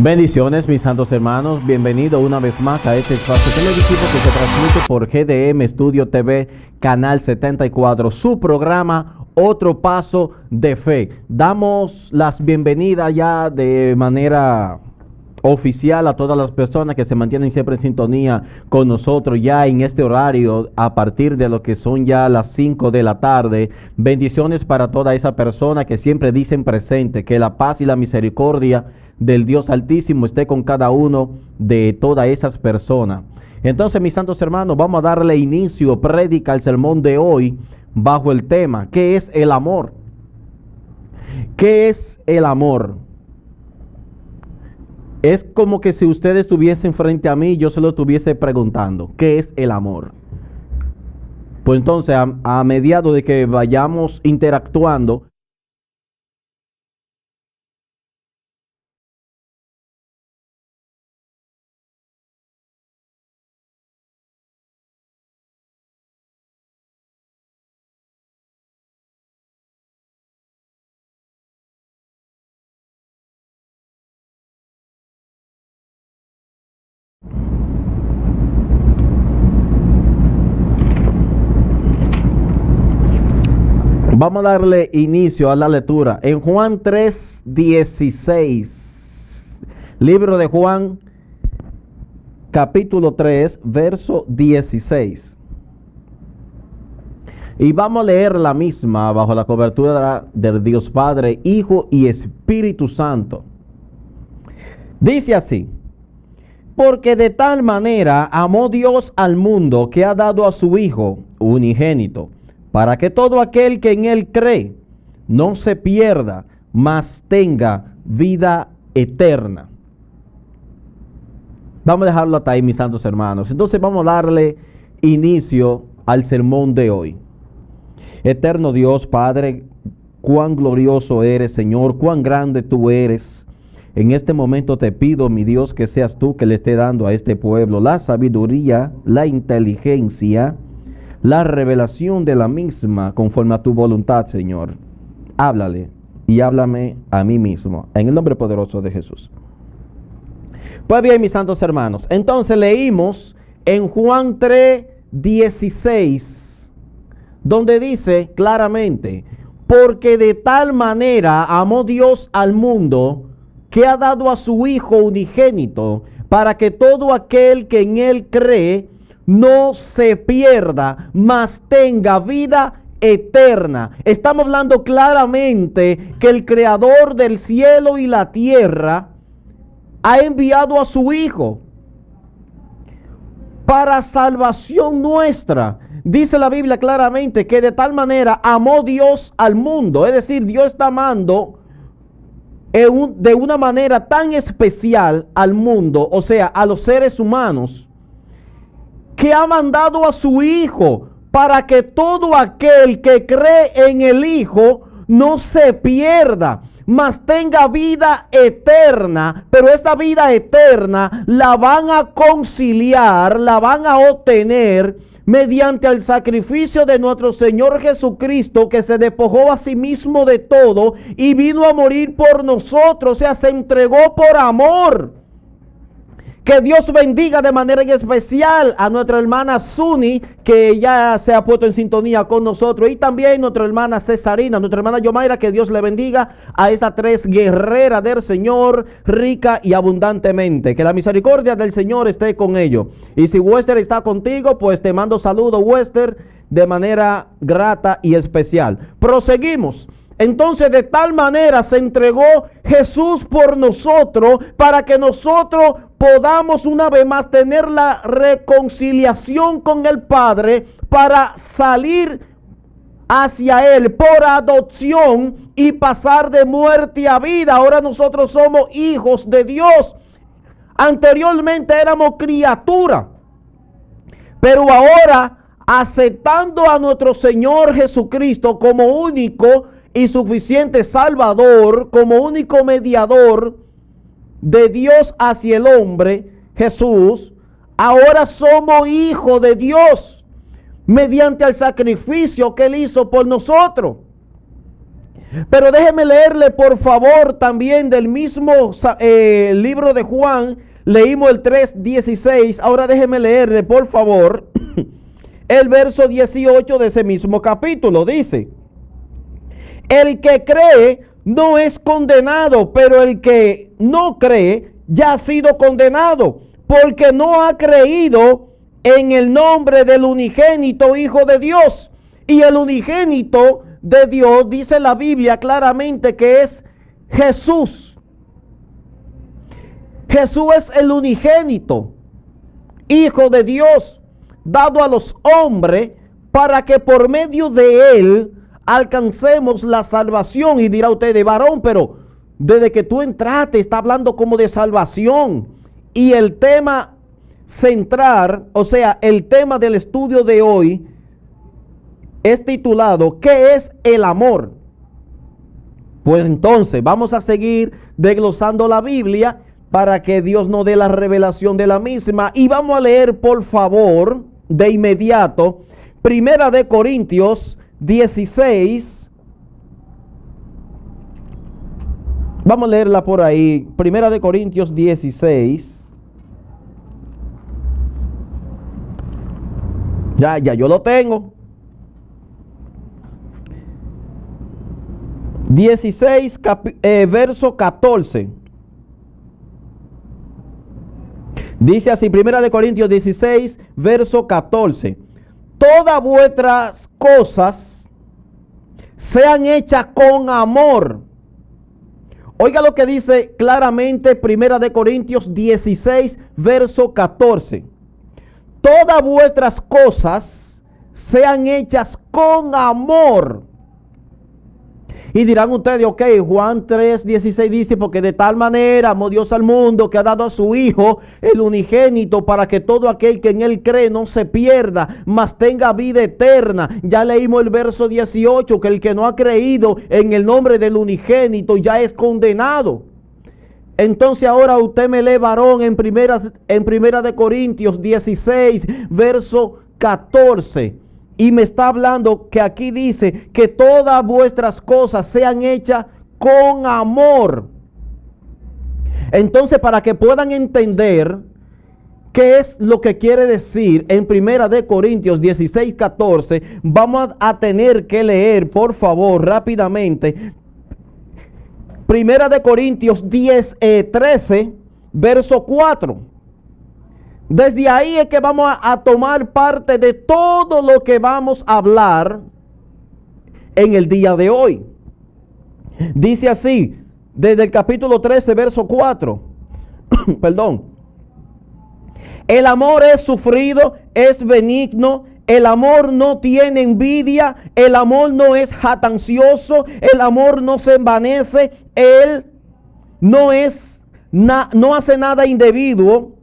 Bendiciones, mis santos hermanos. Bienvenido una vez más a este espacio televisivo que se transmite por GDM Studio TV, Canal 74, su programa Otro Paso de Fe. Damos las bienvenidas ya de manera oficial a todas las personas que se mantienen siempre en sintonía con nosotros ya en este horario a partir de lo que son ya las 5 de la tarde. Bendiciones para toda esa persona que siempre dicen presente, que la paz y la misericordia del Dios Altísimo esté con cada uno de todas esas personas. Entonces, mis santos hermanos, vamos a darle inicio, prédica al sermón de hoy bajo el tema, ¿qué es el amor? ¿Qué es el amor? Es como que si ustedes estuviesen frente a mí, yo se lo estuviese preguntando, ¿qué es el amor? Pues entonces, a mediados de que vayamos interactuando, vamos a darle inicio a la lectura en Juan 3:16. Libro de Juan, capítulo 3, verso 16. Y vamos a leer la misma bajo la cobertura del Dios Padre, Hijo y Espíritu Santo. Dice así: porque de tal manera amó Dios al mundo que ha dado a su Hijo unigénito, para que todo aquel que en Él cree no se pierda, mas tenga vida eterna. Vamos a dejarlo hasta ahí, mis santos hermanos. Entonces vamos a darle inicio al sermón de hoy. Eterno Dios, Padre, cuán glorioso eres, Señor, cuán grande tú eres. En este momento te pido, mi Dios, que seas tú que le esté dando a este pueblo la sabiduría, la inteligencia, la revelación de la misma conforme a tu voluntad, Señor. Háblale y háblame a mí mismo, en el nombre poderoso de Jesús. Pues bien, mis santos hermanos, entonces leímos en Juan 3:16, donde dice claramente, porque de tal manera amó Dios al mundo que ha dado a su Hijo unigénito, para que todo aquel que en Él cree no se pierda, mas tenga vida eterna. Estamos hablando claramente que el Creador del cielo y la tierra ha enviado a su Hijo para salvación nuestra. Dice la Biblia claramente que de tal manera amó Dios al mundo, es decir, Dios está amando de una manera tan especial al mundo, o sea, a los seres humanos, que ha mandado a su Hijo para que todo aquel que cree en el Hijo no se pierda, mas tenga vida eterna. Pero esta vida eterna la van a conciliar, la van a obtener mediante el sacrificio de nuestro Señor Jesucristo, que se despojó a sí mismo de todo y vino a morir por nosotros, o sea, se entregó por amor. Que Dios bendiga de manera especial a nuestra hermana Suni, que ya se ha puesto en sintonía con nosotros, y también nuestra hermana Cesarina, nuestra hermana Yomaira, que Dios le bendiga a esas tres guerreras del Señor, rica y abundantemente. Que la misericordia del Señor esté con ellos. Y si Wester está contigo, pues te mando saludos, Wester, de manera grata y especial. Proseguimos. Entonces, de tal manera se entregó Jesús por nosotros, para que nosotros podamos una vez más tener la reconciliación con el Padre, para salir hacia Él por adopción y pasar de muerte a vida. Ahora nosotros somos hijos de Dios. Anteriormente éramos criaturas, pero ahora, aceptando a nuestro Señor Jesucristo como único y suficiente Salvador, como único mediador de Dios hacia el hombre, Jesús, ahora somos hijos de Dios mediante el sacrificio que Él hizo por nosotros. Pero déjeme leerle por favor también del mismo libro de Juan. Leímos el 3:16. Ahora déjeme leerle por favor el verso 18 de ese mismo capítulo. Dice: el que cree no es condenado, pero el que no cree ya ha sido condenado, porque no ha creído en el nombre del unigénito Hijo de Dios. Y el unigénito de Dios, dice la Biblia claramente, que es Jesús. Jesús es el unigénito Hijo de Dios, dado a los hombres para que por medio de él alcancemos la salvación. Y dirá usted: varón, pero desde que tú entraste está hablando como de salvación. Y el tema central, o sea, el tema del estudio de hoy es titulado ¿qué es el amor? Pues entonces vamos a seguir desglosando la Biblia para que Dios nos dé la revelación de la misma. Y vamos a leer por favor de inmediato Primera de Corintios 16. Vamos a leerla por ahí. Primera de Corintios 16. Ya yo lo tengo. 16, verso 14. Dice así, Primera de Corintios 16, verso 14. Todas vuestras cosas sean hechas con amor. Oiga lo que dice claramente Primera de Corintios 16, verso 14. Todas vuestras cosas sean hechas con amor. Y dirán ustedes: ok, Juan 3:16 dice: porque de tal manera amó Dios al mundo que ha dado a su Hijo el unigénito, para que todo aquel que en él cree no se pierda, mas tenga vida eterna. Ya leímos el verso 18, que el que no ha creído en el nombre del unigénito ya es condenado. Entonces ahora usted me lee, varón, en primera de Corintios 16, verso 14. Y me está hablando que aquí dice que todas vuestras cosas sean hechas con amor. Entonces, para que puedan entender qué es lo que quiere decir en Primera de Corintios 16, 14, vamos a tener que leer, por favor, rápidamente, Primera de Corintios 13, verso 4. Desde ahí es que vamos a tomar parte de todo lo que vamos a hablar en el día de hoy. Dice así, desde el capítulo 13, verso 4. Perdón. El amor es sufrido, es benigno. El amor no tiene envidia. El amor no es jactancioso. El amor no se envanece. Él no hace nada indebido.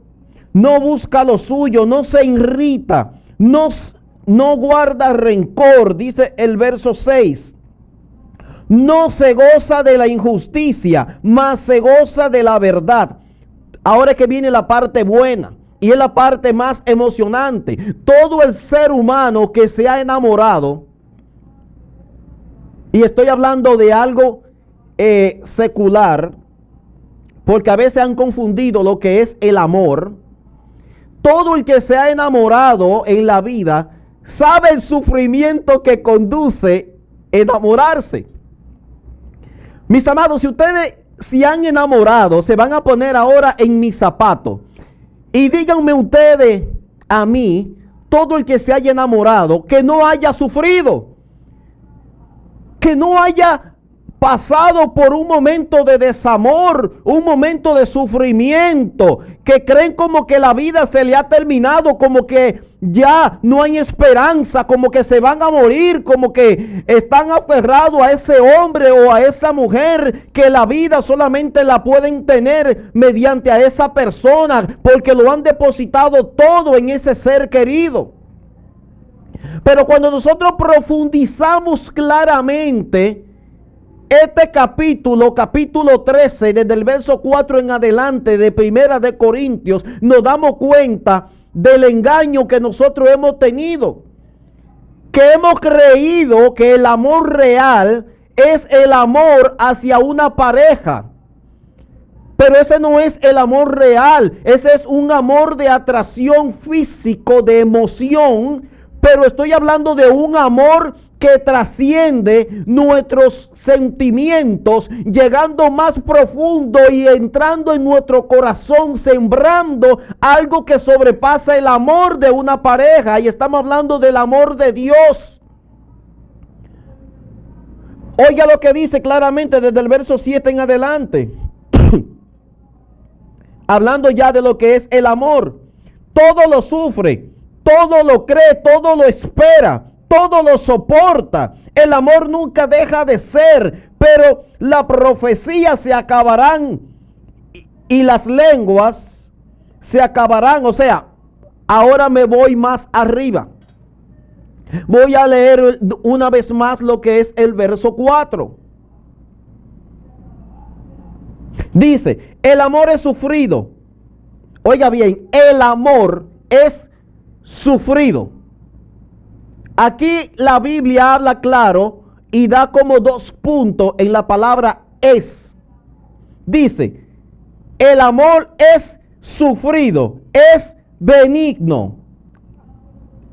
No busca lo suyo, no se irrita, no guarda rencor, dice el verso 6. No se goza de la injusticia, mas se goza de la verdad. Ahora es que viene la parte buena y es la parte más emocionante. Todo el ser humano que se ha enamorado, y estoy hablando de algo secular, porque a veces han confundido lo que es el amor. Todo el que se ha enamorado en la vida sabe el sufrimiento que conduce enamorarse. Mis amados, si ustedes se han enamorado, se van a poner ahora en mis zapatos y díganme ustedes a mí, todo el que se haya enamorado, que no haya sufrido, que no haya pasado por un momento de desamor, un momento de sufrimiento, que creen como que la vida se le ha terminado, como que ya no hay esperanza, como que se van a morir, como que están aferrados a ese hombre o a esa mujer, que la vida solamente la pueden tener mediante a esa persona, porque lo han depositado todo en ese ser querido. Pero cuando nosotros profundizamos claramente este capítulo 13, desde el verso 4 en adelante de Primera de Corintios, nos damos cuenta del engaño que nosotros hemos tenido, que hemos creído que el amor real es el amor hacia una pareja. Pero ese no es el amor real. Ese es un amor de atracción físico, de emoción. Pero estoy hablando de un amor que trasciende nuestros sentimientos, llegando más profundo y entrando en nuestro corazón, sembrando algo que sobrepasa el amor de una pareja. Y estamos hablando del amor de Dios. Oiga lo que dice claramente desde el verso 7 en adelante. Hablando ya de lo que es el amor. Todo lo sufre, todo lo cree, todo lo espera, todo lo soporta. El amor nunca deja de ser, pero las profecías se acabarán y las lenguas se acabarán. O sea, ahora me voy más arriba. Voy a leer una vez más lo que es el verso 4. Dice, el amor es sufrido. Oiga bien, el amor es sufrido. Aquí la Biblia habla claro y da como 2 puntos en la palabra es. Dice, el amor es sufrido, es benigno.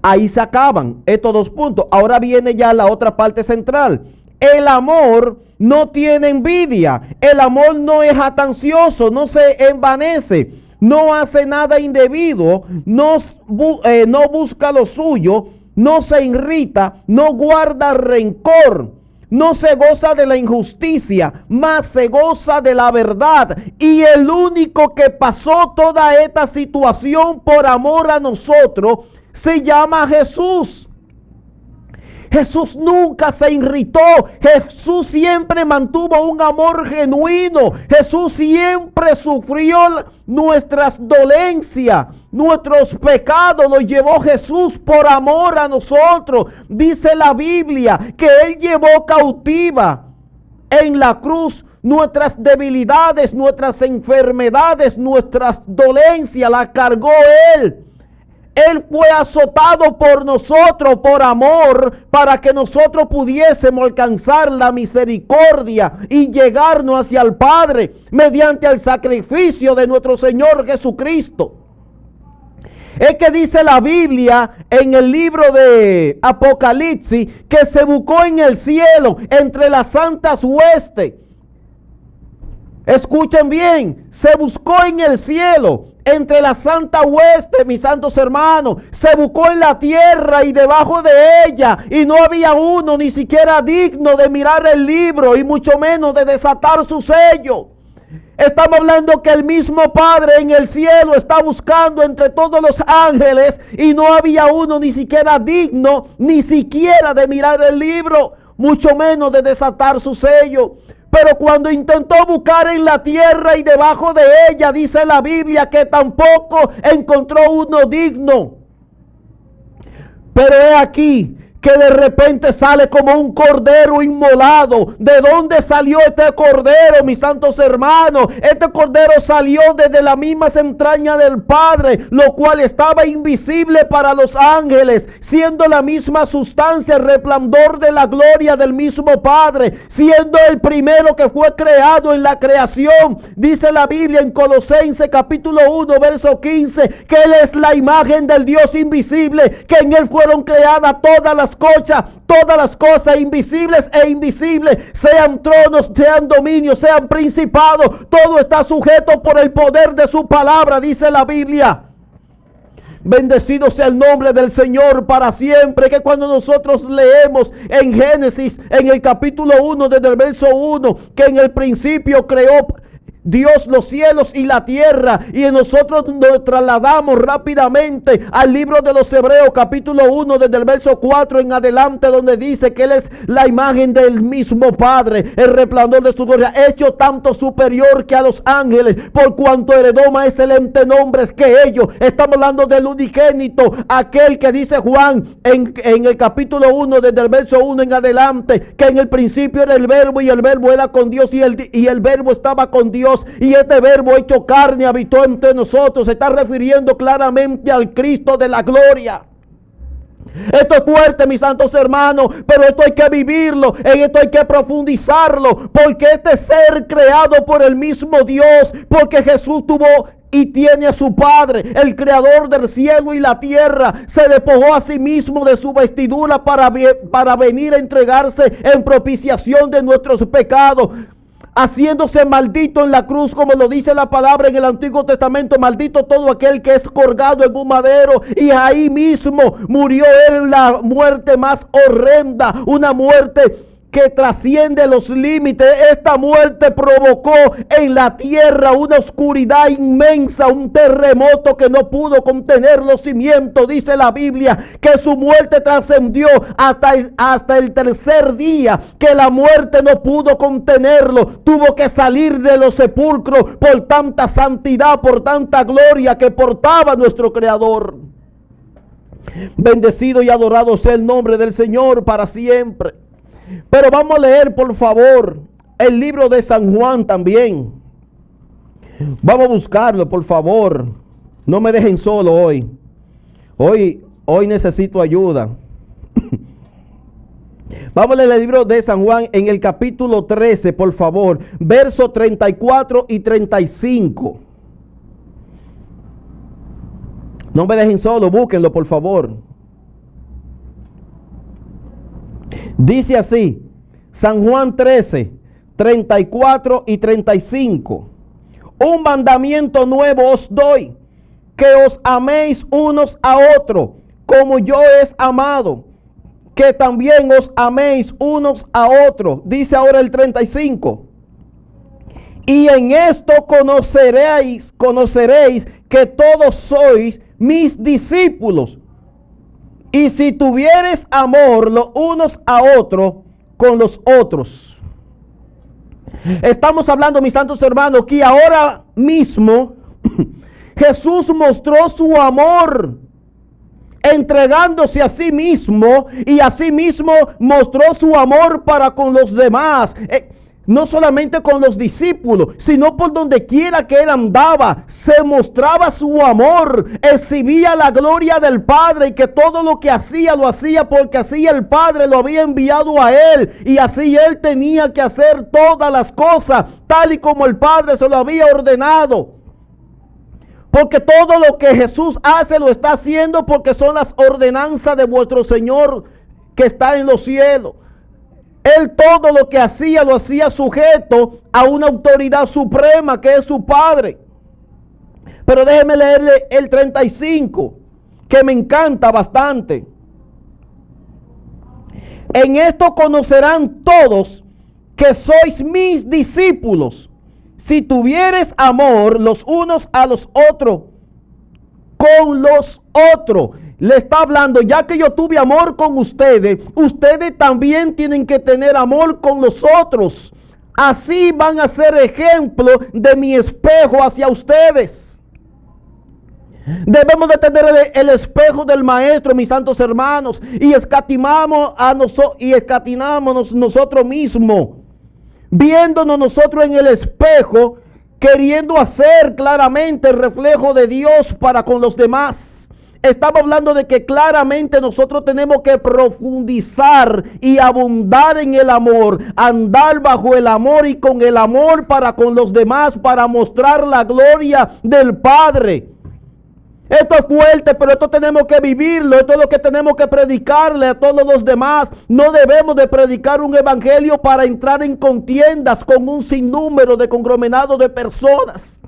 Ahí se acaban estos 2 puntos. Ahora viene ya la otra parte central. El amor no tiene envidia. El amor no es jactancioso, no se envanece, no hace nada indebido, no busca lo suyo, no se irrita, no guarda rencor, no se goza de la injusticia, mas se goza de la verdad. Y el único que pasó toda esta situación por amor a nosotros se llama Jesús. Jesús nunca se irritó. Jesús siempre mantuvo un amor genuino. Jesús siempre sufrió nuestras dolencias, nuestros pecados. Los llevó Jesús por amor a nosotros. Dice la Biblia que Él llevó cautiva en la cruz nuestras debilidades, nuestras enfermedades, nuestras dolencias. Las cargó Él. Él fue azotado por nosotros por amor, para que nosotros pudiésemos alcanzar la misericordia y llegarnos hacia el Padre mediante el sacrificio de nuestro Señor Jesucristo. Es que dice la Biblia en el libro de Apocalipsis que se buscó en el cielo entre las santas huestes. Escuchen bien, se buscó en el cielo entre la santa hueste, mis santos hermanos. Se buscó en la tierra y debajo de ella, y no había uno ni siquiera digno de mirar el libro, y mucho menos de desatar su sello. Estamos hablando que el mismo Padre en el cielo está buscando entre todos los ángeles, y no había uno ni siquiera digno, ni siquiera de mirar el libro, mucho menos de desatar su sello. Pero cuando intentó buscar en la tierra y debajo de ella, dice la Biblia que tampoco encontró uno digno. Pero he aquí que de repente sale como un cordero inmolado. ¿De dónde salió este cordero, mis santos hermanos? Este cordero salió desde las mismas entrañas del Padre, lo cual estaba invisible para los ángeles, siendo la misma sustancia, el resplandor de la gloria del mismo Padre, siendo el primero que fue creado en la creación. Dice la Biblia en Colosenses capítulo 1 verso 15 que Él es la imagen del Dios invisible, que en Él fueron creadas todas las cosas invisibles e invisibles, sean tronos, sean dominios, sean principados, todo está sujeto por el poder de su palabra, dice la Biblia. Bendecido sea el nombre del Señor para siempre. Que cuando nosotros leemos en Génesis, en el capítulo 1, desde el verso 1, que en el principio creó Dios los cielos y la tierra, y nosotros nos trasladamos rápidamente al libro de los Hebreos capítulo 1 desde el verso 4 en adelante, donde dice que Él es la imagen del mismo Padre, el resplandor de su gloria, hecho tanto superior que a los ángeles, por cuanto heredó más excelentes nombres que ellos. Estamos hablando del unigénito, aquel que dice Juan en el capítulo 1 desde el verso 1 en adelante, que en el principio era el verbo, y el verbo era con Dios, y el verbo estaba con Dios, y este verbo hecho carne habitó entre nosotros. Se está refiriendo claramente al Cristo de la gloria. Esto es fuerte, mis santos hermanos, pero esto hay que vivirlo, en esto hay que profundizarlo, porque este ser creado por el mismo Dios, porque Jesús tuvo y tiene a su Padre, el creador del cielo y la tierra, se despojó a sí mismo de su vestidura para venir a entregarse en propiciación de nuestros pecados, haciéndose maldito en la cruz, como lo dice la palabra en el Antiguo Testamento. Maldito todo aquel que es colgado en un madero, y ahí mismo murió él la muerte más horrenda, una muerte que trasciende los límites. Esta muerte provocó en la tierra una oscuridad inmensa, un terremoto que no pudo contener los cimientos. Dice la Biblia que su muerte trascendió hasta el tercer día, que la muerte no pudo contenerlo. Tuvo que salir de los sepulcros por tanta santidad, por tanta gloria que portaba nuestro Creador. Bendecido y adorado sea el nombre del Señor para siempre. Pero vamos a leer, por favor, el libro de San Juan también. Vamos a buscarlo, por favor. No me dejen solo hoy. Hoy necesito ayuda. Vamos a leer el libro de San Juan en el capítulo 13, por favor. Versos 34 y 35. No me dejen solo, búsquenlo, por favor. Dice así, San Juan 13, 34 y 35. Un mandamiento nuevo os doy, que os améis unos a otros, como yo os amado, que también os améis unos a otros. Dice ahora el 35. Y en esto conoceréis que todos sois mis discípulos, y si tuvieres amor los unos a otros con los otros. Estamos hablando, mis santos hermanos, que ahora mismo Jesús mostró su amor entregándose a sí mismo, y a sí mismo mostró su amor para con los demás. No solamente con los discípulos, sino por donde quiera que él andaba, se mostraba su amor, exhibía la gloria del Padre, y que todo lo que hacía, lo hacía porque así el Padre lo había enviado a él, y así él tenía que hacer todas las cosas, tal y como el Padre se lo había ordenado. Porque todo lo que Jesús hace, lo está haciendo porque son las ordenanzas de vuestro Señor que está en los cielos. Él todo lo que hacía, lo hacía sujeto a una autoridad suprema que es su Padre. Pero déjeme leerle el 35, que me encanta bastante. En esto conocerán todos que sois mis discípulos, si tuvieres amor los unos a los otros con los otros. Le está hablando, ya que yo tuve amor con ustedes, ustedes también tienen que tener amor con los otros. Así van a ser ejemplo de mi espejo hacia ustedes. Debemos de tener el espejo del Maestro, mis santos hermanos, y escatimamos nosotros mismos, viéndonos nosotros en el espejo, queriendo hacer claramente el reflejo de Dios para con los demás. Estamos hablando de que claramente nosotros tenemos que profundizar y abundar en el amor, andar bajo el amor y con el amor para con los demás, para mostrar la gloria del Padre. Esto es fuerte, pero esto tenemos que vivirlo. Esto es lo que tenemos que predicarle a todos los demás. No debemos de predicar un evangelio para entrar en contiendas con un sinnúmero de conglomerados de personas.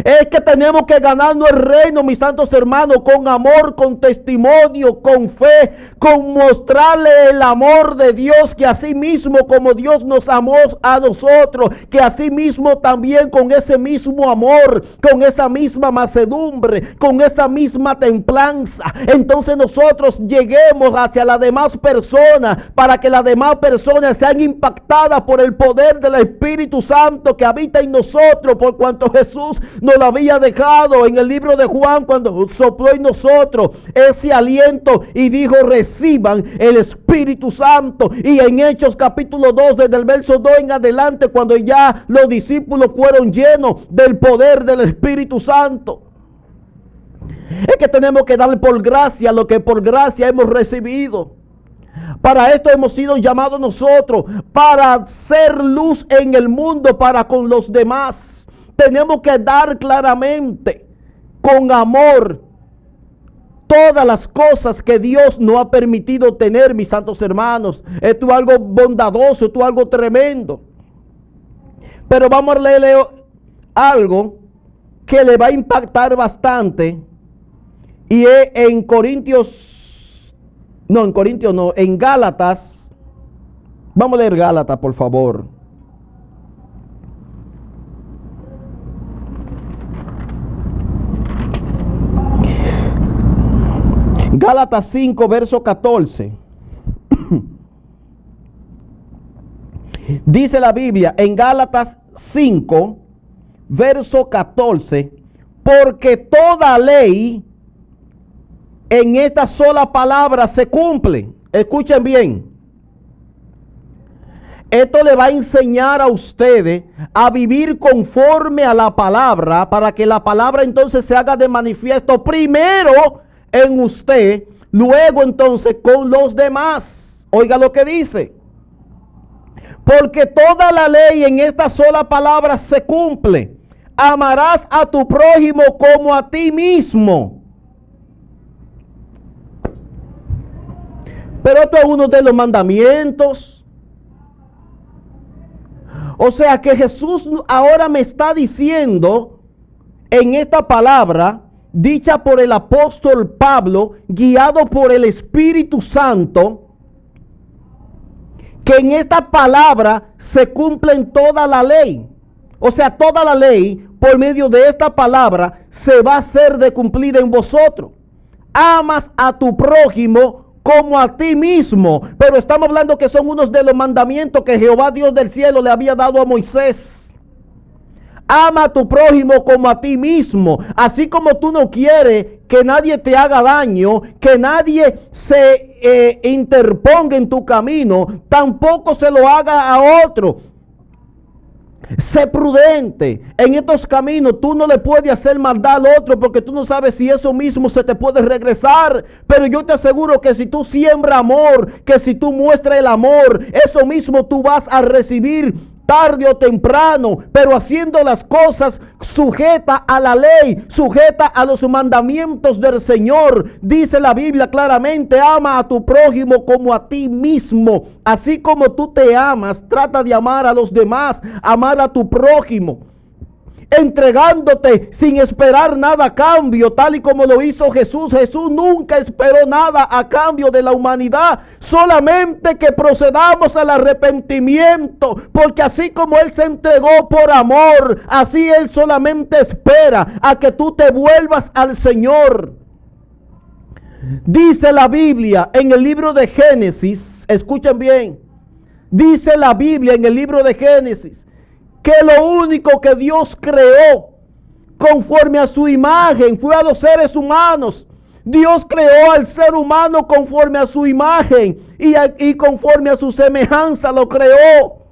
Es que tenemos que ganarnos el reino, mis santos hermanos, con amor, con testimonio, con fe, con mostrarle el amor de Dios, que así mismo como Dios nos amó a nosotros, que así mismo también con ese mismo amor, con esa misma mansedumbre, con esa misma templanza, entonces nosotros lleguemos hacia las demás personas, para que las demás personas sean impactadas por el poder del Espíritu Santo que habita en nosotros, por cuanto Jesús nos lo había dejado en el libro de Juan, cuando sopló en nosotros ese aliento y dijo: reciban el Espíritu Santo. Y en Hechos capítulo 2, desde el verso 2 en adelante, cuando ya los discípulos fueron llenos del poder del Espíritu Santo. Es que tenemos que darle por gracia lo que por gracia hemos recibido. Para esto hemos sido llamados nosotros, para ser luz en el mundo para con los demás. Tenemos que dar claramente, con amor, todas las cosas que Dios nos ha permitido tener, mis santos hermanos. Esto es algo bondadoso, esto es algo tremendo. Pero vamos a leerle algo que le va a impactar bastante. Y es en en Gálatas. Vamos a leer Gálatas, por favor. Gálatas 5, verso 14. Dice la Biblia en Gálatas 5, verso 14, porque toda ley en esta sola palabra se cumple. Escuchen bien. Esto le va a enseñar a ustedes a vivir conforme a la palabra, para que la palabra entonces se haga de manifiesto primero en usted, luego entonces con los demás. Oiga lo que dice. Porque toda la ley en esta sola palabra se cumple. Amarás a tu prójimo como a ti mismo. Pero esto es uno de los mandamientos. O sea que Jesús ahora me está diciendo en esta palabra, dicha por el apóstol Pablo, guiado por el Espíritu Santo, que en esta palabra se cumple en toda la ley. O sea, toda la ley por medio de esta palabra se va a hacer de cumplida en vosotros. Amas a tu prójimo como a ti mismo. Pero estamos hablando que son unos de los mandamientos que Jehová Dios del cielo le había dado a Moisés. Ama a tu prójimo como a ti mismo. Así como tú no quieres que nadie te haga daño, que nadie se interponga en tu camino, tampoco se lo haga a otro. Sé prudente. En estos caminos tú no le puedes hacer maldad al otro, porque tú no sabes si eso mismo se te puede regresar. Pero yo te aseguro que si tú siembras amor, que si tú muestras el amor, eso mismo tú vas a recibir tarde o temprano, pero haciendo las cosas sujeta a la ley, sujeta a los mandamientos del Señor. Dice la Biblia claramente: ama a tu prójimo como a ti mismo. Así como tú te amas, trata de amar a los demás, amar a tu prójimo, entregándote sin esperar nada a cambio, tal y como lo hizo Jesús. Jesús nunca esperó nada a cambio de la humanidad, solamente que procedamos al arrepentimiento, porque así como Él se entregó por amor, así Él solamente espera a que tú te vuelvas al Señor. Dice la Biblia en el libro de Génesis, escuchen bien, dice la Biblia en el libro de Génesis, que lo único que Dios creó conforme a su imagen fue a los seres humanos. Dios creó al ser humano conforme a su imagen y conforme a su semejanza lo creó.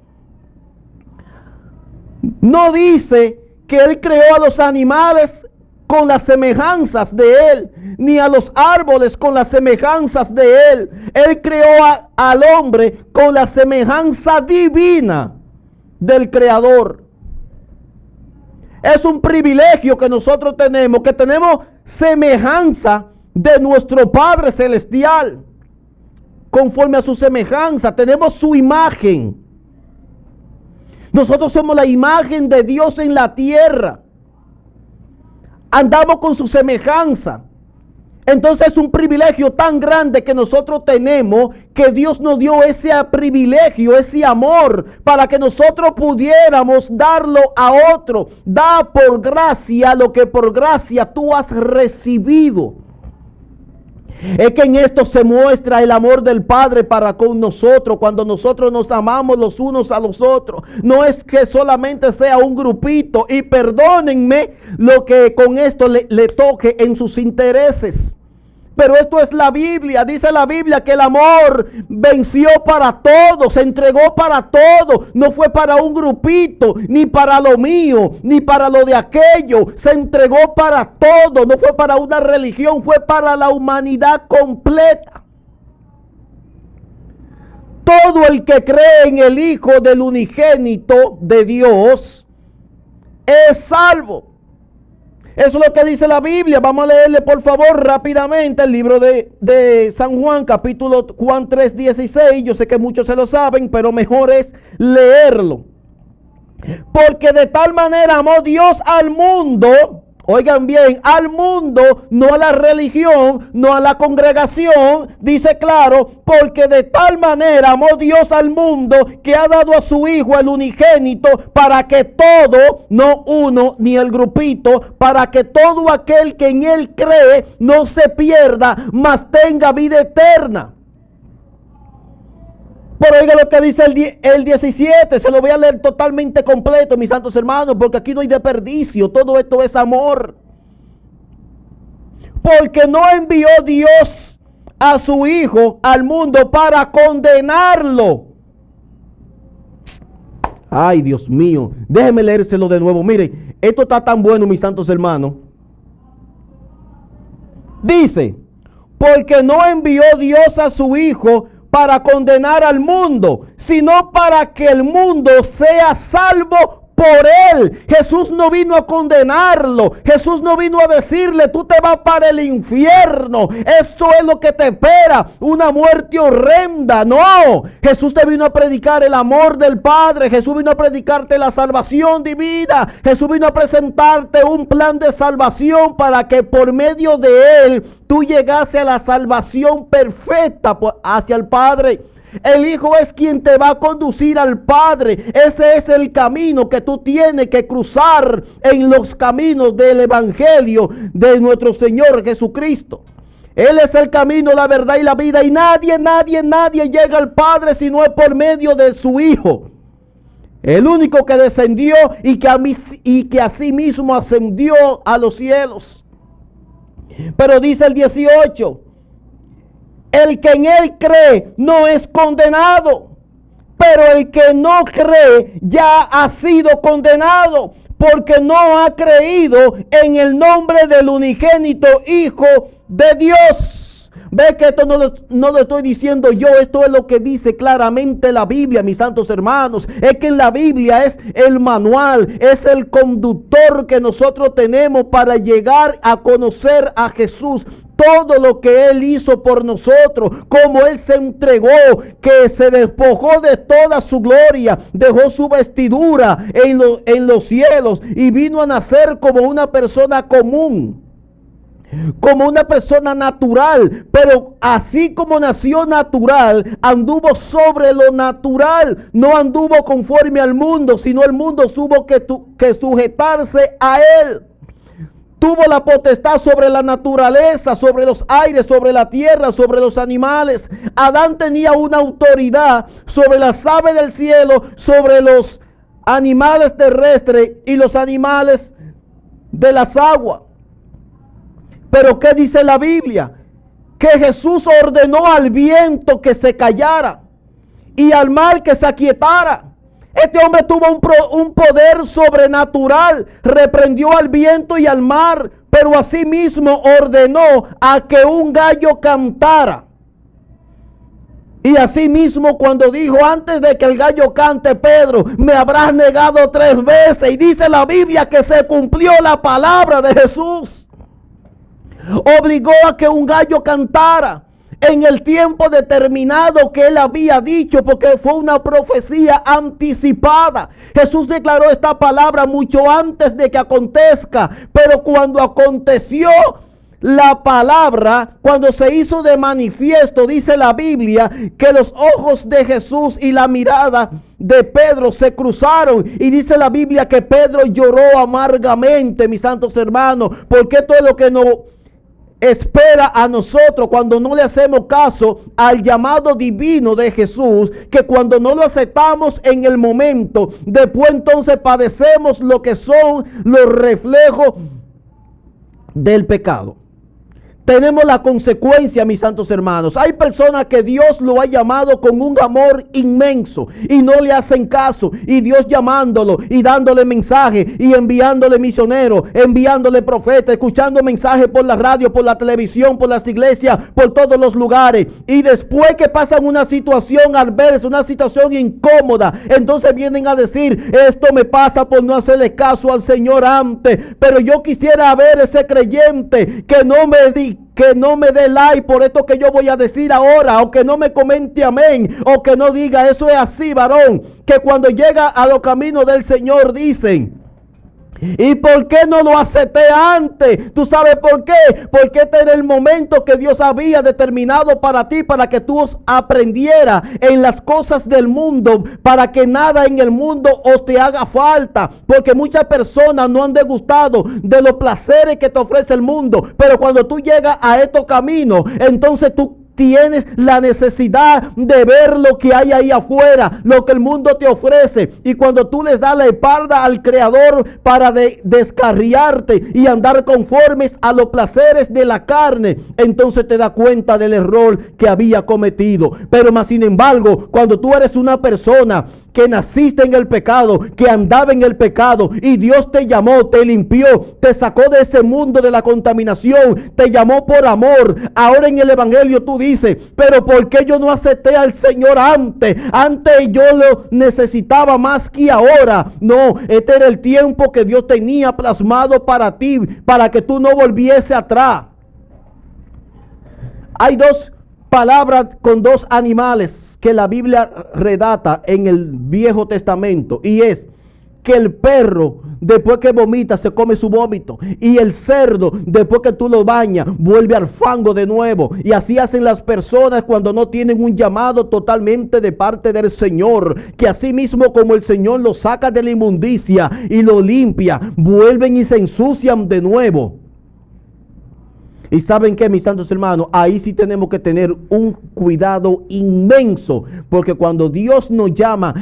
No dice que Él creó a los animales con las semejanzas de Él, ni a los árboles con las semejanzas de Él. Él creó al hombre con la semejanza divina del Creador. Es un privilegio que nosotros tenemos, que tenemos semejanza de nuestro Padre Celestial. Conforme a su semejanza, tenemos su imagen. Nosotros somos la imagen de Dios en la tierra. Andamos con su semejanza. Entonces es un privilegio tan grande que nosotros tenemos, que Dios nos dio ese privilegio, ese amor, para que nosotros pudiéramos darlo a otro. Da por gracia lo que por gracia tú has recibido. Es que en esto se muestra el amor del Padre para con nosotros, cuando nosotros nos amamos los unos a los otros. No es que solamente sea un grupito, y perdónenme lo que con esto le toque en sus intereses. Pero esto es la Biblia. Dice la Biblia que el amor venció para todos, se entregó para todos. No fue para un grupito, ni para lo mío, ni para lo de aquello. Se entregó para todos. No fue para una religión, fue para la humanidad completa. Todo el que cree en el Hijo del unigénito de Dios es salvo. Eso es lo que dice la Biblia. Vamos a leerle por favor rápidamente el libro de San Juan, capítulo Juan 3:16. Yo sé que muchos se lo saben, pero mejor es leerlo. Porque de tal manera amó Dios al mundo, oigan bien, al mundo, no a la religión, no a la congregación, dice claro, porque de tal manera amó Dios al mundo que ha dado a su Hijo el unigénito para que todo, no uno ni el grupito, para que todo aquel que en él cree no se pierda, mas tenga vida eterna. Pero oiga lo que dice el 17, se lo voy a leer totalmente completo, mis santos hermanos, porque aquí no hay desperdicio, todo esto es amor. Porque no envió Dios a su Hijo al mundo para condenarlo. Ay, Dios mío, déjeme leérselo de nuevo. Miren, esto está tan bueno, mis santos hermanos. Dice, porque no envió Dios a su Hijo para condenar al mundo, sino para que el mundo sea salvo por él. Jesús no vino a condenarlo. Jesús no vino a decirle, tú te vas para el infierno. Esto es lo que te espera, una muerte horrenda. No, Jesús te vino a predicar el amor del Padre. Jesús vino a predicarte la salvación divina. Jesús vino a presentarte un plan de salvación para que por medio de él tú llegase a la salvación perfecta hacia el Padre. El Hijo es quien te va a conducir al Padre. Ese es el camino que tú tienes que cruzar en los caminos del Evangelio de nuestro Señor Jesucristo. Él es el camino, la verdad y la vida. Y nadie llega al Padre si no es por medio de su Hijo. El único que descendió y que asimismo ascendió a los cielos. Pero dice el 18. El que en él cree no es condenado, pero el que no cree ya ha sido condenado, porque no ha creído en el nombre del unigénito Hijo de Dios. Ve que esto no lo estoy diciendo yo, esto es lo que dice claramente la Biblia, mis santos hermanos. Es que en la Biblia es el manual, es el conductor que nosotros tenemos para llegar a conocer a Jesús. Todo lo que Él hizo por nosotros, como Él se entregó, que se despojó de toda su gloria, dejó su vestidura en los cielos y vino a nacer como una persona común, como una persona natural. Pero así como nació natural, anduvo sobre lo natural, no anduvo conforme al mundo, sino el mundo tuvo que sujetarse a Él. Tuvo la potestad sobre la naturaleza, sobre los aires, sobre la tierra, sobre los animales. Adán tenía una autoridad sobre las aves del cielo, sobre los animales terrestres y los animales de las aguas. Pero ¿qué dice la Biblia? Que Jesús ordenó al viento que se callara y al mar que se aquietara. Este hombre tuvo un poder sobrenatural, reprendió al viento y al mar, pero asimismo ordenó a que un gallo cantara. Y asimismo cuando dijo, antes de que el gallo cante, Pedro, me habrás negado 3 veces. Y dice la Biblia que se cumplió la palabra de Jesús. Obligó a que un gallo cantara en el tiempo determinado que él había dicho, porque fue una profecía anticipada. Jesús declaró esta palabra mucho antes de que acontezca, pero cuando aconteció la palabra, cuando se hizo de manifiesto, dice la Biblia que los ojos de Jesús y la mirada de Pedro se cruzaron, y dice la Biblia que Pedro lloró amargamente, mis santos hermanos, porque todo lo que no espera a nosotros cuando no le hacemos caso al llamado divino de Jesús, que cuando no lo aceptamos en el momento, después entonces padecemos lo que son los reflejos del pecado. tenemos la consecuencia, mis santos hermanos. Hay personas que Dios lo ha llamado con un amor inmenso y no le hacen caso. Y Dios llamándolo y dándole mensaje y enviándole misioneros, enviándole profetas, escuchando mensajes por la radio, por la televisión, por las iglesias, por todos los lugares. Y después que pasan una situación adversa, una situación incómoda, entonces vienen a decir, esto me pasa por no hacerle caso al Señor antes. Pero yo quisiera ver ese creyente que no me dé like por esto que yo voy a decir ahora, o que no me comente amén, o que no diga eso es así, varón, que cuando llega a los caminos del Señor dicen, ¿y por qué no lo acepté antes? ¿Tú sabes por qué? Porque este era el momento que Dios había determinado para ti, para que tú aprendieras en las cosas del mundo, para que nada en el mundo os te haga falta. Porque muchas personas no han degustado de los placeres que te ofrece el mundo, pero cuando tú llegas a estos caminos, entonces tú tienes la necesidad de ver lo que hay ahí afuera, lo que el mundo te ofrece. Y cuando tú les das la espalda al Creador para descarriarte y andar conformes a los placeres de la carne, entonces te das cuenta del error que había cometido. Pero más sin embargo, cuando tú eres una persona que naciste en el pecado, que andaba en el pecado, y Dios te llamó, te limpió, te sacó de ese mundo de la contaminación, te llamó por amor. Ahora en el evangelio tú dices, pero ¿por qué yo no acepté al Señor antes? Antes yo lo necesitaba más que ahora. No, este era el tiempo que Dios tenía plasmado para ti, para que tú no volviese atrás. Hay dos palabras con dos animales que la Biblia redata en el Viejo Testamento, y es que el perro después que vomita se come su vómito, y el cerdo después que tú lo bañas vuelve al fango de nuevo. Y así hacen las personas cuando no tienen un llamado totalmente de parte del Señor, que así mismo como el Señor los saca de la inmundicia y lo limpia, vuelven y se ensucian de nuevo. Y ¿saben qué, mis santos hermanos? Ahí sí tenemos que tener un cuidado inmenso, porque cuando Dios nos llama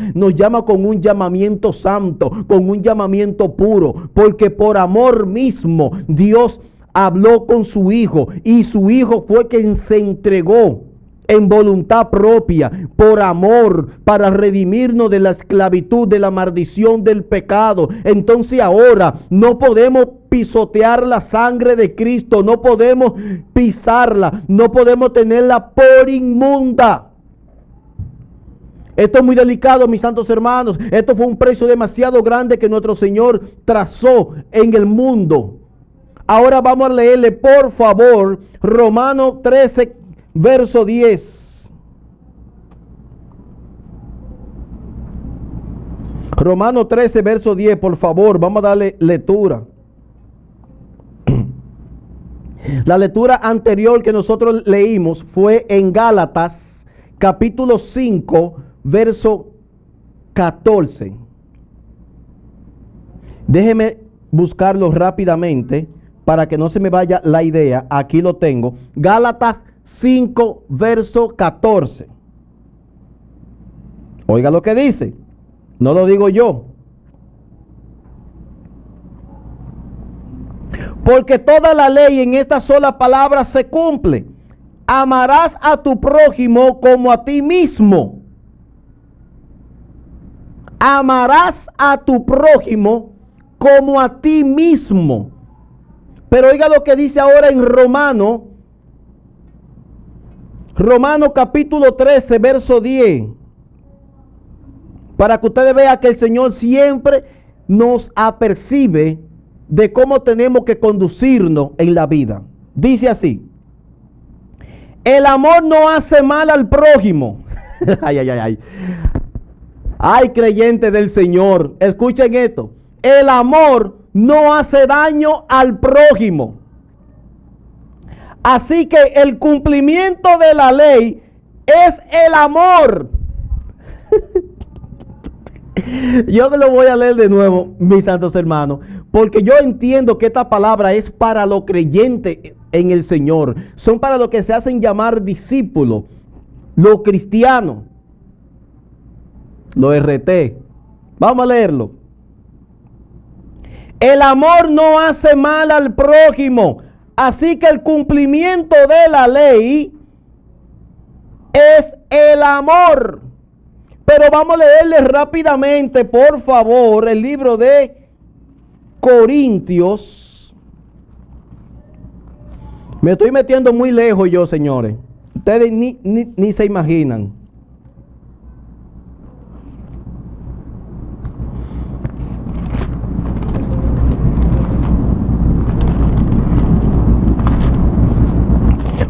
con un llamamiento santo, con un llamamiento puro, porque por amor mismo Dios habló con su Hijo, y su Hijo fue quien se entregó en voluntad propia, por amor, para redimirnos de la esclavitud, de la maldición del pecado. Entonces ahora no podemos pisotear la sangre de Cristo, no podemos pisarla, no podemos tenerla por inmunda. Esto es muy delicado, mis santos hermanos. Esto fue un precio demasiado grande que nuestro Señor trazó en el mundo. Ahora vamos a leerle, por favor, Romanos 13, verso 10. Romanos 13, verso 10, por favor, vamos a darle lectura. La lectura anterior que nosotros leímos fue en Gálatas, capítulo 5, verso 14. Déjeme buscarlo rápidamente para que no se me vaya la idea. Aquí lo tengo. Gálatas 5, verso 14. Oiga lo que dice. No lo digo yo. Porque toda la ley en esta sola palabra se cumple: amarás a tu prójimo como a ti mismo. Amarás a tu prójimo como a ti mismo. Pero oiga lo que dice ahora en Romanos capítulo 13, verso 10. Para que ustedes vean que el Señor siempre nos apercibe de cómo tenemos que conducirnos en la vida. Dice así: el amor no hace mal al prójimo. Ay, ay, ay, ay. Ay, creyentes del Señor, escuchen esto. El amor no hace daño al prójimo. Así que el cumplimiento de la ley es el amor. Yo lo voy a leer de nuevo, mis santos hermanos, porque yo entiendo que esta palabra es para los creyentes en el Señor. Son para los que se hacen llamar discípulos, los cristianos, los RT. Vamos a leerlo. El amor no hace mal al prójimo. Así que el cumplimiento de la ley es el amor. Pero vamos a leerle rápidamente, por favor, el libro de Corintios. Me estoy metiendo muy lejos yo, señores. Ustedes ni se imaginan.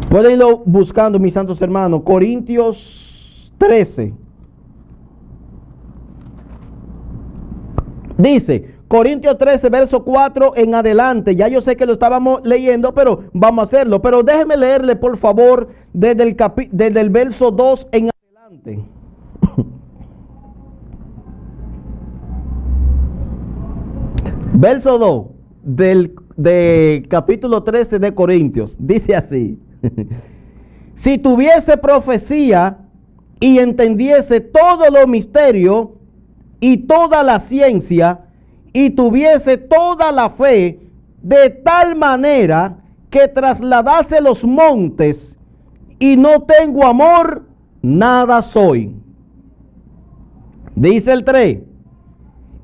Pueden irlo buscando, mis santos hermanos. Corintios 13. Dice, Corintios 13, verso 4 en adelante. Ya yo sé que lo estábamos leyendo, pero vamos a hacerlo. Pero déjeme leerle, por favor, desde el verso 2 en adelante. Verso 2 del capítulo 13 de Corintios. Dice así. Si tuviese profecía y entendiese todo lo misterio y toda la ciencia, y tuviese toda la fe, de tal manera que trasladase los montes, y no tengo amor, nada soy. Dice el 3.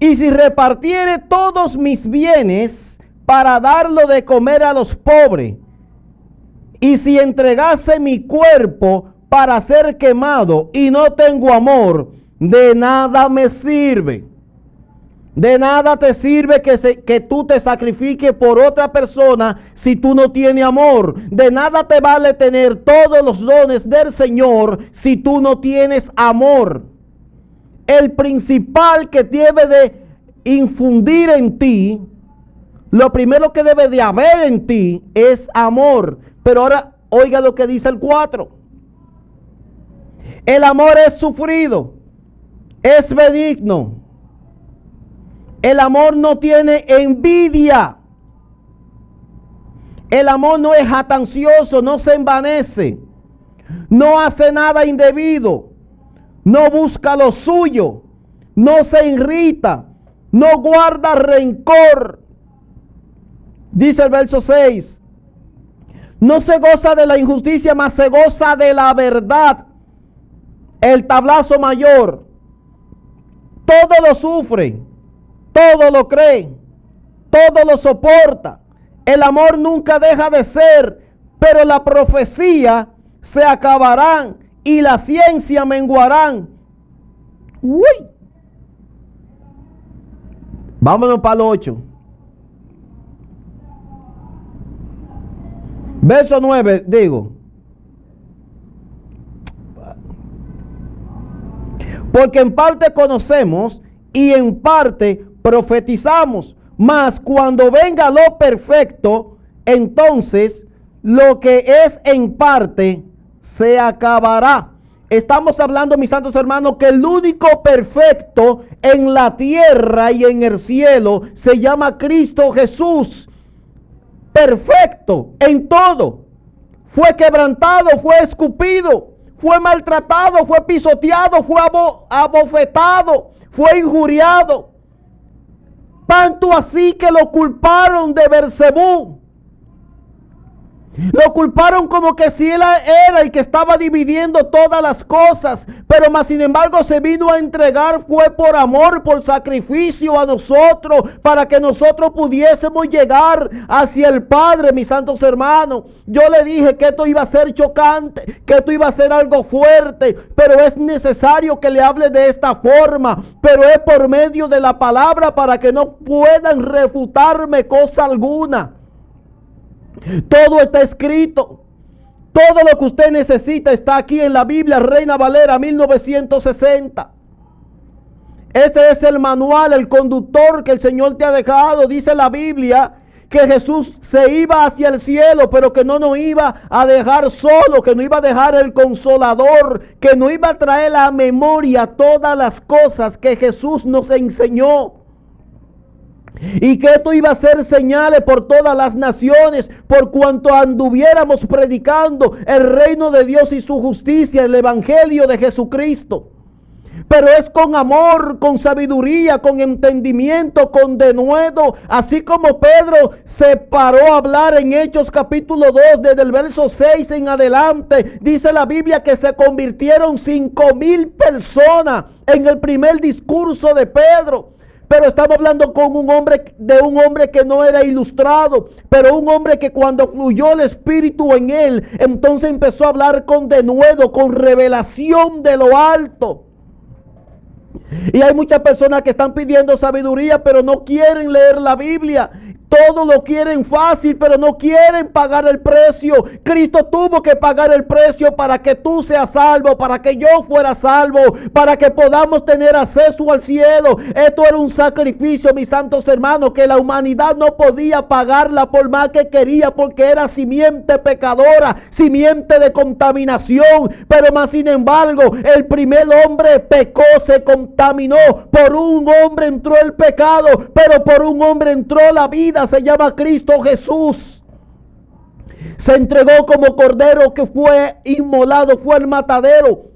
Y si repartiere todos mis bienes para darlo de comer a los pobres, y si entregase mi cuerpo para ser quemado y no tengo amor, de nada me sirve. De nada te sirve que tú te sacrifiques por otra persona si tú no tienes amor. De nada te vale tener todos los dones del Señor si tú no tienes amor. El principal que debe de infundir en ti, lo primero que debe de haber en ti es amor. Pero ahora oiga lo que dice el 4. El amor es sufrido, es benigno. El amor no tiene envidia. El amor no es jactancioso, no se envanece, no hace nada indebido, no busca lo suyo, no se irrita, no guarda rencor. Dice el verso 6. No se goza de la injusticia, mas se goza de la verdad. El tablazo mayor. Todo lo sufre, todo lo cree, todo lo soporta. El amor nunca deja de ser, pero la profecía se acabarán y la ciencia menguarán. Uy. Vámonos para el 8. Verso 9, digo. Porque en parte conocemos y en parte profetizamos, mas cuando venga lo perfecto, entonces lo que es en parte se acabará. Estamos hablando, mis santos hermanos, que el único perfecto en la tierra y en el cielo se llama Cristo Jesús. Perfecto en todo. Fue quebrantado, fue escupido, fue maltratado, fue pisoteado, fue abofetado, fue injuriado. Tanto así que lo culparon de Beelzebú. Lo culparon como que si él era el que estaba dividiendo todas las cosas, pero más sin embargo se vino a entregar, fue por amor, por sacrificio a nosotros, para que nosotros pudiésemos llegar hacia el Padre, mis santos hermanos. Yo le dije que esto iba a ser chocante, que esto iba a ser algo fuerte, pero es necesario que le hable de esta forma, pero es por medio de la palabra para que no puedan refutarme cosa alguna. Todo está escrito. Todo lo que usted necesita está aquí en la Biblia Reina Valera 1960. Este es el manual, el conductor que el Señor te ha dejado. Dice la Biblia que Jesús se iba hacia el cielo, pero que no nos iba a dejar solo, que no iba a dejar el consolador, que no iba a traer a memoria todas las cosas que Jesús nos enseñó. Y que esto iba a ser señales por todas las naciones, por cuanto anduviéramos predicando el reino de Dios y su justicia, el evangelio de Jesucristo. pero es con amor, con sabiduría, con entendimiento, con denuedo. Así como Pedro se paró a hablar en Hechos capítulo 2, desde el verso 6 en adelante, dice la Biblia que se convirtieron 5,000 personas en el primer discurso de Pedro. Pero estamos hablando de un hombre que no era ilustrado, pero un hombre que cuando fluyó el Espíritu en él, entonces empezó a hablar con denuedo, con revelación de lo alto. Y hay muchas personas que están pidiendo sabiduría, pero no quieren leer la Biblia. Todo lo quieren fácil, pero no quieren pagar el precio. Cristo tuvo que pagar el precio para que tú seas salvo, para que yo fuera salvo, para que podamos tener acceso al cielo. Esto era un sacrificio, mis santos hermanos, que la humanidad no podía pagarla por más que quería, porque era simiente pecadora, simiente de contaminación. Pero más sin embargo, el primer hombre pecó, se contaminó. Por un hombre entró el pecado, pero por un hombre entró la vida. Se llama Cristo Jesús. Se entregó como cordero que fue inmolado, fue al matadero.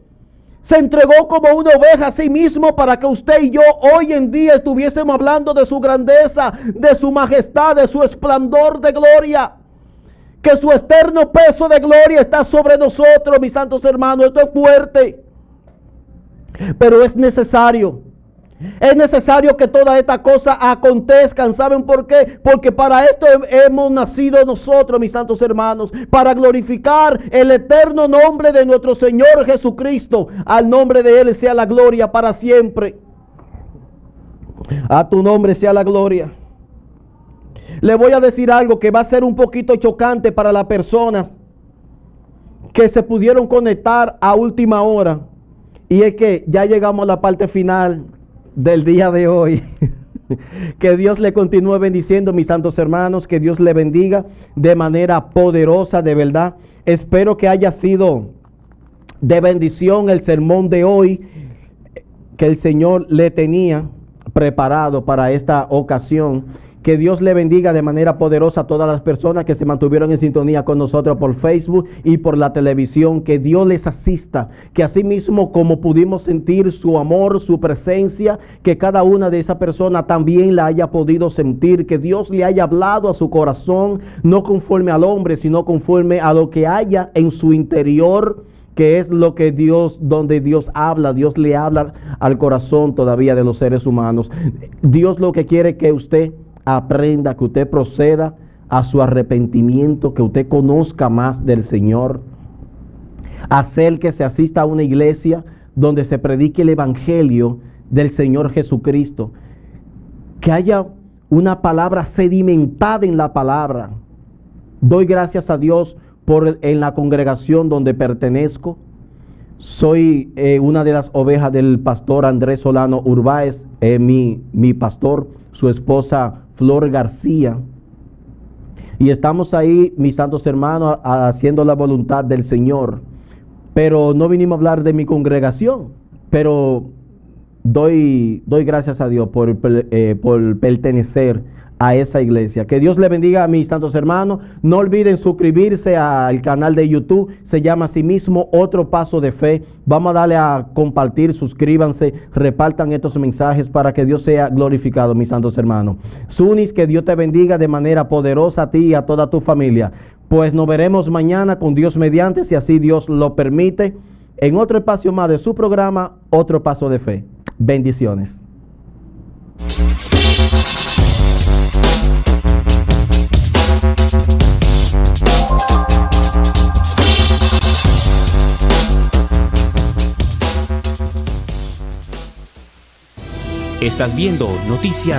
Se entregó como una oveja a sí mismo para que usted y yo hoy en día estuviésemos hablando de su grandeza, de su majestad, de su esplendor de gloria. Que su eterno peso de gloria está sobre nosotros, mis santos hermanos. Esto es fuerte, pero es necesario. Es necesario que todas estas cosas acontezcan. ¿Saben por qué? Porque para esto hemos nacido nosotros, mis santos hermanos, para glorificar el eterno nombre de nuestro Señor Jesucristo. Al nombre de Él sea la gloria para siempre. A tu nombre sea la gloria. Le voy a decir algo que va a ser un poquito chocante para las personas que se pudieron conectar a última hora. Y es que ya llegamos a la parte final del día de hoy. Que Dios le continúe bendiciendo, mis santos hermanos. Que Dios le bendiga de manera poderosa, de verdad. Espero que haya sido de bendición el sermón de hoy que el Señor le tenía preparado para esta ocasión. Que Dios le bendiga de manera poderosa a todas las personas que se mantuvieron en sintonía con nosotros por Facebook y por la televisión. Que Dios les asista, que así mismo como pudimos sentir su amor, su presencia, que cada una de esas personas también la haya podido sentir. Que Dios le haya hablado a su corazón, no conforme al hombre, sino conforme a lo que haya en su interior, que es lo que Dios, donde Dios habla. Dios le habla al corazón todavía de los seres humanos. Dios lo que quiere que usted aprenda, que usted proceda a su arrepentimiento, que usted conozca más del Señor, hacer que se asista a una iglesia donde se predique el evangelio del Señor Jesucristo, que haya una palabra sedimentada en la palabra. Doy gracias a Dios por en la congregación donde pertenezco. Soy una de las ovejas del pastor Andrés Solano Urbáez, mi pastor, su esposa Flor García, y estamos ahí, mis santos hermanos, haciendo la voluntad del Señor. Pero no vinimos a hablar de mi congregación, pero doy gracias a Dios por pertenecer a esa iglesia. Que Dios le bendiga a mis santos hermanos. No olviden suscribirse al canal de YouTube. Se llama así mismo Otro Paso de Fe. Vamos a darle a compartir, suscríbanse, repartan estos mensajes para que Dios sea glorificado, mis santos hermanos. Sunis, que Dios te bendiga de manera poderosa a ti y a toda tu familia. Pues nos veremos mañana con Dios mediante, si así Dios lo permite, en otro espacio más de su programa, Otro Paso de Fe. Bendiciones. Estás viendo Noticias